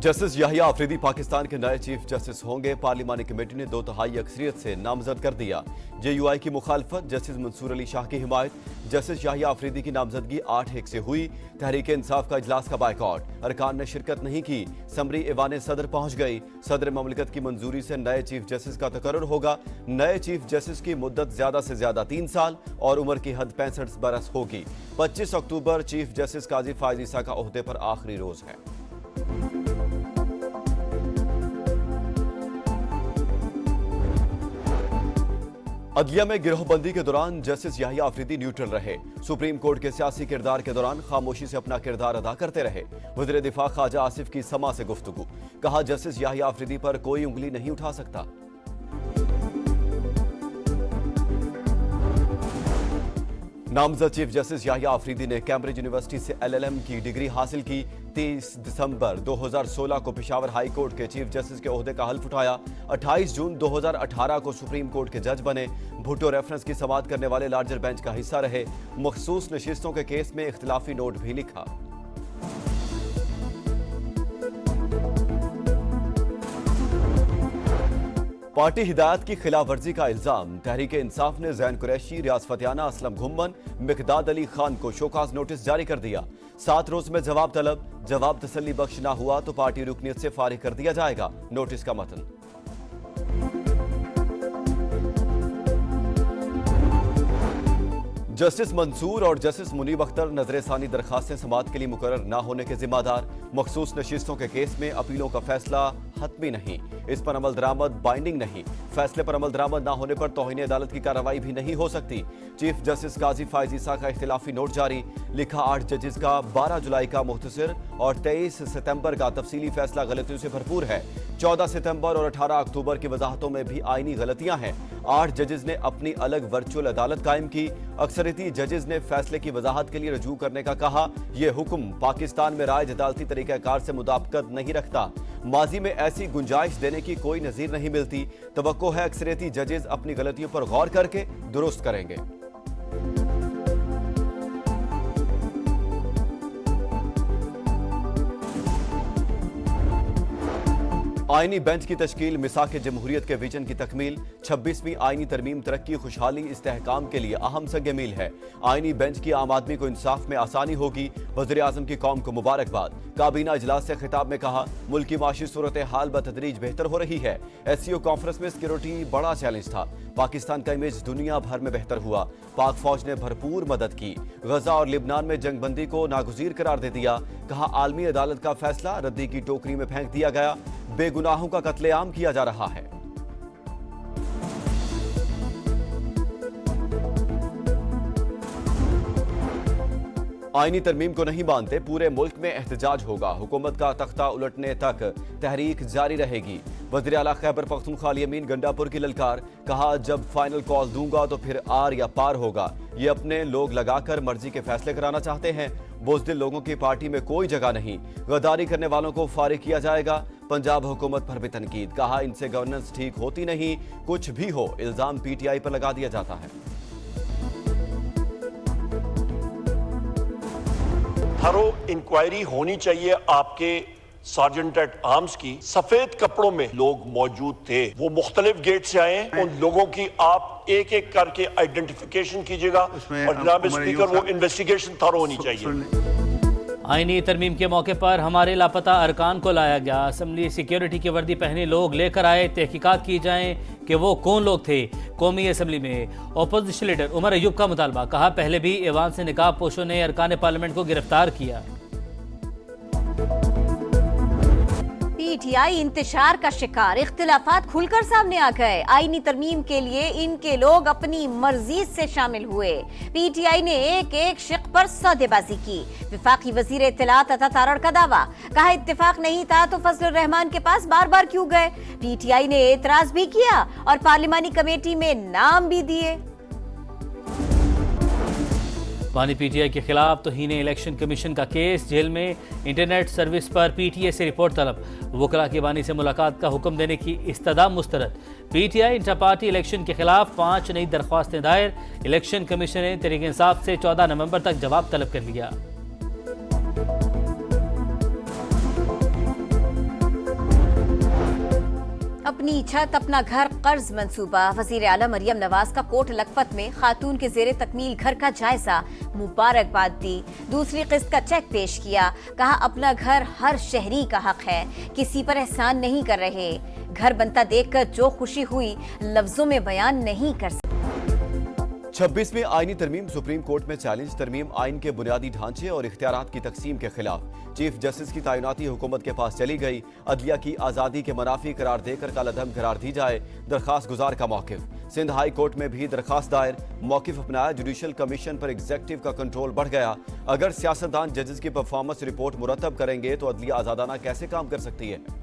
Justice Yahya Afridi Pakistan के नए chief justice होंगे। पार्लिमानी कमेटी ने 2/3 अक्सरियत से नामजद कर दिया। JUI की मुखालफत, जस्टिस मंसूर अली शाह की हिमायत। जस्टिस याहिया अफरीदी की नामजदगी 8-1 से हुई। तहरीक इंसाफ का इजलास का बायकॉट, अरकान ने शिरकत नहीं की। समरी ईवान सदर पहुंच गई। सदर ममलिकत की मंजूरी से नए चीफ जस्टिस का तकर्रुर होगा। नए चीफ जस्टिस की मुद्दत ज्यादा से ज्यादा 3 साल और उम्र की हद 65 बरस होगी। 25 अक्टूबर चीफ जस्टिस काजी फायज ईसा का ओहदे पर आखिरी रोज है। अदलिया में गिरोहबंदी के दौरान जस्टिस याहिया अफरीदी न्यूट्रल रहे। सुप्रीम कोर्ट के सियासी किरदार के दौरान खामोशी से अपना किरदार अदा करते रहे। वज़ीर दिफा ख्वाजा आसिफ की समा से गुफ्तगू, कहा जस्टिस याहिया अफरीदी पर कोई उंगली नहीं उठा सकता। नामजद चीफ जस्टिस याहिया अफरीदी ने कैम्ब्रिज यूनिवर्सिटी से LLM की डिग्री हासिल की। 30 दिसंबर 2016 को पेशावर हाई कोर्ट के चीफ जस्टिस के ओहदे का हल्फ उठाया। 28 जून 2018 को सुप्रीम कोर्ट के जज बने। भुट्टो रेफरेंस की समाअत करने वाले लार्जर बेंच का हिस्सा रहे। मखसूस नशिस्तों के केस में इख्तिलाफी नोट भी लिखा। पार्टी हिदायत की खिलाफ वर्जी का इल्जाम, तहरीक इंसाफ ने जैन कुरैशी, रियाज फतियाना, असलम घुम्मन, मिकदाद अली खान को शोकाज नोटिस जारी कर दिया। 7 रोज में जवाब तलब, जवाब तसल्ली बख्श ना हुआ तो पार्टी रुकनियत से फारिग कर दिया जाएगा। नोटिस का मतन। जस्टिस मंसूर और जस्टिस मुनीब अख्तर नजर-ए-सानी दरखास्तें समाअत के लिए मुकर्रर न होने के जिम्मेदार। मखसूस नशिस्तों के केस में अपीलों का फैसला हतमी नहीं, इस पर अमल दरामद बाइंडिंग नहीं। फैसले पर अमल दरामद न होने पर तौहीन अदालत की कार्रवाई भी नहीं हो सकती। चीफ जस्टिस काजी फायज ईसा का इख्तिलाफी नोट जारी, लिखा 8 जजेस का 12 जुलाई का मुख्तसर और 23 सितंबर का तफसीली फैसला गलतियों से भरपूर है। 14 सितंबर और 18 अक्टूबर की वजाहतों में भी आईनी गलतियां हैं। 8 जजेस ने अपनी अलग वर्चुअल अदालत कायम की। अक्सरियती जजेस ने फैसले की वजाहत के लिए रजू करने का कहा। यह हुक्म पाकिस्तान में राज अदालती तरीक़ाकार से मुताबिकत नहीं रखता। माजी में ऐसी गुंजाइश देने की कोई नज़ीर नहीं मिलती। तवक्को है अक्सरियती जजेस अपनी गलतियों पर गौर करके दुरुस्त करेंगे। आईनी बेंच की तश्कील, मिसाक जमहूरियत के विजन की तकमील। 26वीं आईनी तरमीम तरक्की, खुशहाली, इस्तेहकाम के लिए अहम संग मील है। आईनी बेंच की आम आदमी को इंसाफ में आसानी होगी। वज़ीर आज़म की कौम को मुबारकबाद। काबीना इजलास से खिताब में कहा, मुल्क की माशी सूरत हाल बतदरीज बेहतर हो रही है। SCO कॉन्फ्रेंस में सिक्योरिटी बड़ा चैलेंज था। पाकिस्तान का इमेज दुनिया भर में बेहतर हुआ। पाक फौज ने भरपूर मदद की। गजा और लिबनान में जंगबंदी को नागुज़ीर करार दे दिया। कहा, आलमी अदालत का फैसला रद्दी की टोकरी में फेंक दिया गया। बेगुनाहों का कत्लेआम किया जा रहा है। आईनी तरमीम को नहीं मानते, पूरे मुल्क में एहतजाज होगा। हुकूमत का तख्ता उलटने तक तहरीक जारी रहेगी। वज़ीर आला खैबर पख्तूनख्वा अली अमीन गंडापुर की ललकार, कहा जब फाइनल कॉल दूंगा तो फिर आर या पार होगा। ये अपने लोग लगाकर मर्जी के फैसले कराना चाहते हैं। बुज़दिल लोगों की पार्टी में कोई जगह नहीं। गद्दारी करने वालों को फारिग किया जाएगा। पंजाब हुकूमत पर भी तनकीद, कहा इनसे गवर्नेंस ठीक होती नहीं। कुछ भी हो, इल्जाम PTI पर लगा दिया जाता है। थरो इंक्वायरी होनी चाहिए आपके सार्जेंट एट आर्म्स की। सफेद कपड़ों में लोग मौजूद थे, वो मुख्तलिफ गेट से आए। उन लोगों की आप एक एक करके आइडेंटिफिकेशन कीजिएगा और जनाब स्पीकर वो इन्वेस्टिगेशन थरो होनी चाहिए। आईनी तरमीम के मौके पर हमारे लापता अरकान को लाया गया। असम्बली सिक्योरिटी की वर्दी पहने लोग लेकर आए। तहकीकात की जाए कि वो कौन लोग थे। कौमी असम्बली में अपोजिशन लीडर उमर अयूब का मुतालबा, कहा पहले भी ऐवान से निकाब पोशों ने अरकान पार्लियामेंट को गिरफ्तार किया। PTI इंतशार का शिकार, इख्तिलाफात खुलकर सामने आ गए। आईनी तरमीम के लिए इनके लोग अपनी मर्जी से शामिल हुए। PTI ने एक एक शिक पर सौदेबाजी की। विफाकी वजीर इत्तलात अता तारड़ का दावा, कहा इत्तेफाक नहीं था तो फजलुर रहमान के पास बार बार क्यों गए। PTI ने एतराज भी किया और पार्लिमानी कमेटी में नाम भी दिए। पानी PTI के खिलाफ तौहीन इलेक्शन कमीशन का केस, जेल में इंटरनेट सर्विस पर PTA से रिपोर्ट तलब। वकला के बानी से मुलाकात का हुक्म देने की इस्तदा मुस्तरद। PTI इंटर पार्टी इलेक्शन के खिलाफ 5 नई दरख्वास्तें दायर। इलेक्शन कमीशन ने तहरीक इंसाफ से 14 नवंबर तक जवाब तलब कर लिया। अपनी छत अपना घर कर्ज मंसूबा। वजीर आला मरियम नवाज का कोट लखपत में खातून के जेरे तकमील घर का जायजा, मुबारकबाद दी। दूसरी किस्त का चेक पेश किया, कहा अपना घर हर शहरी का हक है, किसी पर एहसान नहीं कर रहे। घर बनता देखकर जो खुशी हुई लफ्जों में बयान नहीं कर सकते। 26वीं आईनी तरमीम सुप्रीम कोर्ट में चैलेंज। तरमीम आइन के बुनियादी ढांचे और इख्तियारात की तकसीम के खिलाफ चीफ जस्टिस की तैनाती हुकूमत के पास चली गई। अदलिया की आज़ादी के मनाफी करार देकर कालाधम करार दी जाए, दरखास्त गुजार का मौकिफ। सिंध हाई कोर्ट में भी दरखास्त दायर, मौकिफ अपनाया। जुडिशल कमीशन पर एग्जेक्टिव का कंट्रोल बढ़ गया। अगर सियासतदान जजेस की परफॉर्मेंस रिपोर्ट मुरतब करेंगे तो अदलिया आज़ादाना कैसे काम कर सकती है।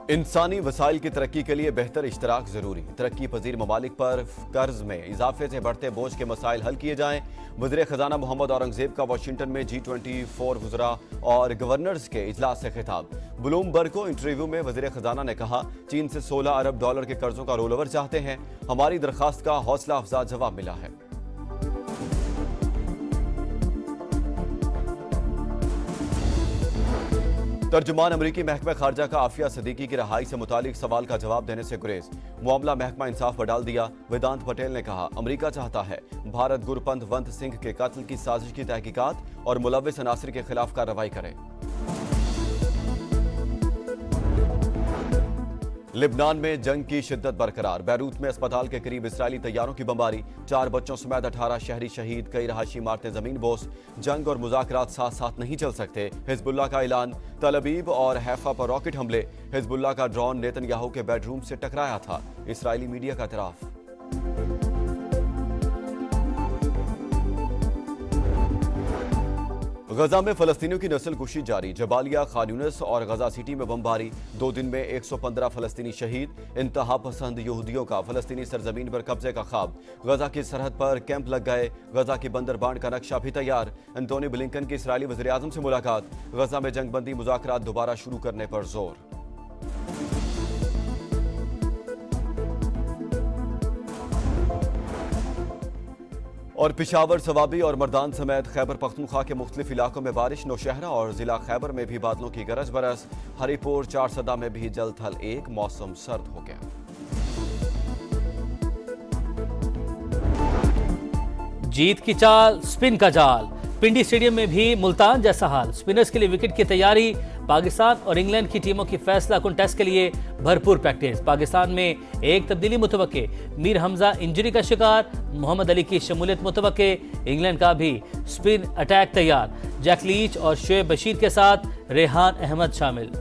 इंसानी वसाइल की तरक्की के लिए बेहतर इश्तराक जरूरी। तरक्की पजीर ममालिक पर कर्ज में इजाफे से बढ़ते बोझ के मसाइल हल किए जाएं। वज़ीर खजाना मोहम्मद औरंगजेब का वाशिंगटन में G24 वुज़रा और गवर्नर्स के इजलास से खिताब। ब्लूमबर्ग को इंटरव्यू में वज़ीर खजाना ने कहा, चीन से $16 अरब के कर्जों का रोल ओवर चाहते हैं। हमारी दरखास्त का हौसला अफजा जवाब मिला है। तर्जुमान अमरीकी महकमा खारजा का आफिया सदीकी की रहाई से मुतालिक सवाल का जवाब देने से गुरेज। मामला महकमा इंसाफ पर डाल दिया। वेदांत पटेल ने कहा, अमरीका चाहता है भारत गुरपंतवंत सिंह के कत्ल की साजिश की तहकीकात और मुलव्विस अनासिर के खिलाफ कार्रवाई करे। लिबनान में जंग की शिद्दत बरकरार। बैरूत में अस्पताल के करीब इसराइली तैयारों की बमबारी, 4 बच्चों समेत 18 शहरी शहीद, कई रहायशी इमारतें जमीन बोस। जंग और मुज़ाकरात साथ साथ नहीं चल सकते, हिजबुल्लाह का ऐलान। तल अबीब और हैफा पर रॉकेट हमले, हिजबुल्लाह का ड्रोन नेतन्याहू के बेडरूम से टकराया था, इसराइली मीडिया का एतराफ। गजा में फलस्तीनियों की नस्ल कुशी जारी। जबालिया, खान यूनिस और गजा सिटी में बमबारी। 2 दिन में 115 फलस्तीनी शहीद। इंतहा पसंद यहूदियों का फलस्तीनी सरजमीन पर कब्जे का ख्वाब। गजा की सरहद पर कैंप लग गए। गजा की बंदरबांट का नक्शा भी तैयार। एंटोनी ब्लिंकन की इसराइली वज़ीर आज़म से मुलाकात। गजा में जंगबंदी मुज़ाकरात दोबारा शुरू करने पर जोर। और पिशावर, सवाबी और मर्दान समेत खैबर पख्तूनख्वा के मुख्तलिफ इलाकों में बारिश। नौशहरा और जिला खैबर में भी बादलों की गरज बरस। हरीपुर, चारसदा में भी जल थल एक, मौसम सर्द हो गया। जीत की चाल, स्पिन का जाल। पिंडी स्टेडियम में भी मुल्तान जैसा हाल। स्पिनर्स के लिए विकेट की तैयारी। पाकिस्तान और इंग्लैंड की टीमों की फैसला कुन टेस्ट के लिए भरपूर प्रैक्टिस। पाकिस्तान में एक तब्दीली मुतवक्के, मीर हमजा इंजरी का शिकार, मोहम्मद अली की शमूलियत मुतवक्के। इंग्लैंड का भी स्पिन अटैक तैयार, जैक लीच और शोएब बशीर के साथ रेहान अहमद शामिल।